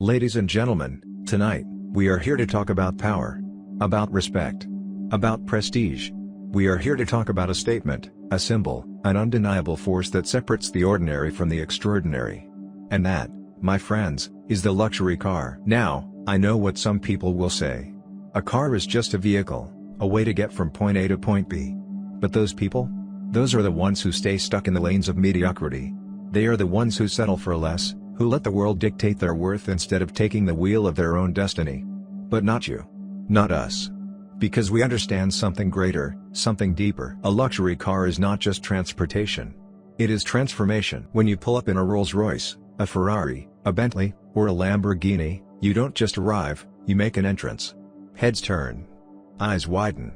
Ladies and gentlemen, tonight, we are here to talk about power, about respect, about prestige. We are here to talk about a statement, a symbol, an undeniable force that separates the ordinary from the extraordinary. And that, my friends, is the luxury car. Now, I know what some people will say. A car is just a vehicle, a way to get from point A to point B. But those people? Those are the ones who stay stuck in the lanes of mediocrity. They are the ones who settle for less, who let the world dictate their worth instead of taking the wheel of their own destiny. But not you. Not us. Because we understand something greater, something deeper. A luxury car is not just transportation. It is transformation. When you pull up in a Rolls-Royce, a Ferrari, a Bentley, or a Lamborghini, you don't just arrive, you make an entrance. Heads turn. Eyes widen.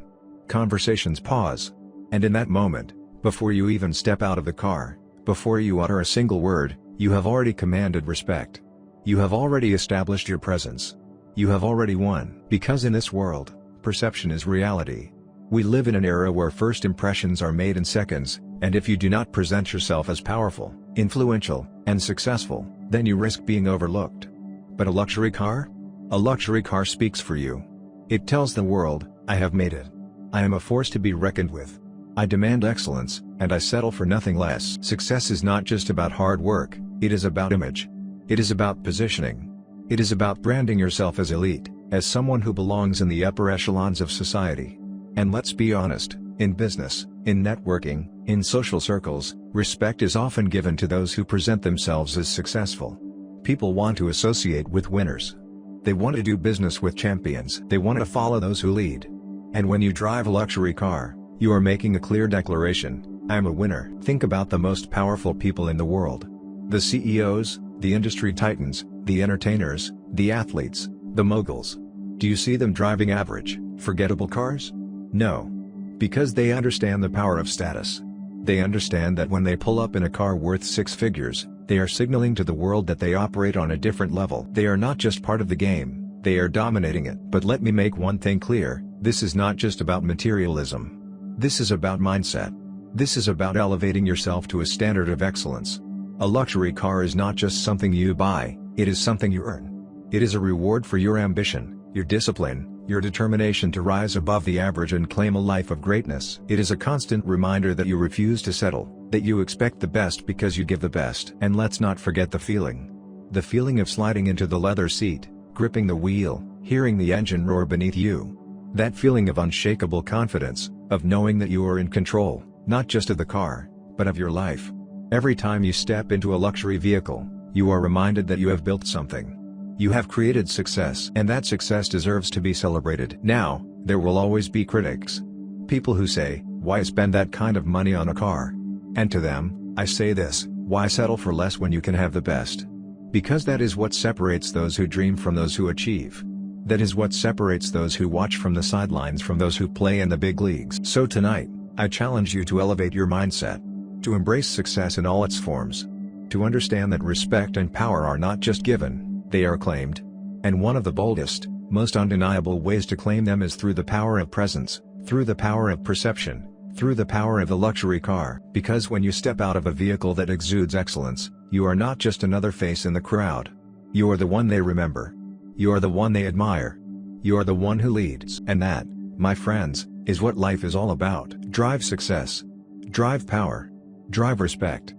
Conversations pause. And in that moment, before you even step out of the car, before you utter a single word, you have already commanded respect. You have already established your presence. You have already won. Because in this world, perception is reality. We live in an era where first impressions are made in seconds, and if you do not present yourself as powerful, influential, and successful, then you risk being overlooked. But a luxury car? A luxury car speaks for you. It tells the world, I have made it. I am a force to be reckoned with. I demand excellence, and I settle for nothing less. Success is not just about hard work, it is about image. It is about positioning. It is about branding yourself as elite, as someone who belongs in the upper echelons of society. And let's be honest, in business, in networking, in social circles, respect is often given to those who present themselves as successful. People want to associate with winners. They want to do business with champions. They want to follow those who lead. And when you drive a luxury car, you are making a clear declaration, I am a winner. Think about the most powerful people in the world. The CEOs, the industry titans, the entertainers, the athletes, the moguls. Do you see them driving average, forgettable cars? No. Because they understand the power of status. They understand that when they pull up in a car worth six figures, they are signaling to the world that they operate on a different level. They are not just part of the game, they are dominating it. But let me make one thing clear, this is not just about materialism. This is about mindset. This is about elevating yourself to a standard of excellence. A luxury car is not just something you buy, it is something you earn. It is a reward for your ambition, your discipline, your determination to rise above the average and claim a life of greatness. It is a constant reminder that you refuse to settle, that you expect the best because you give the best. And let's not forget the feeling. The feeling of sliding into the leather seat, gripping the wheel, hearing the engine roar beneath you. That feeling of unshakable confidence, of knowing that you are in control, not just of the car, but of your life. Every time you step into a luxury vehicle, you are reminded that you have built something. You have created success, and that success deserves to be celebrated. Now, there will always be critics. People who say, why spend that kind of money on a car? And to them, I say this, why settle for less when you can have the best? Because that is what separates those who dream from those who achieve. That is what separates those who watch from the sidelines from those who play in the big leagues. So tonight, I challenge you to elevate your mindset. To embrace success in all its forms. To understand that respect and power are not just given, they are claimed. And one of the boldest, most undeniable ways to claim them is through the power of presence, through the power of perception, through the power of the luxury car. Because when you step out of a vehicle that exudes excellence, you are not just another face in the crowd. You are the one they remember. You are the one they admire. You are the one who leads. And that, my friends, is what life is all about. Drive success. Drive power. Drive respect.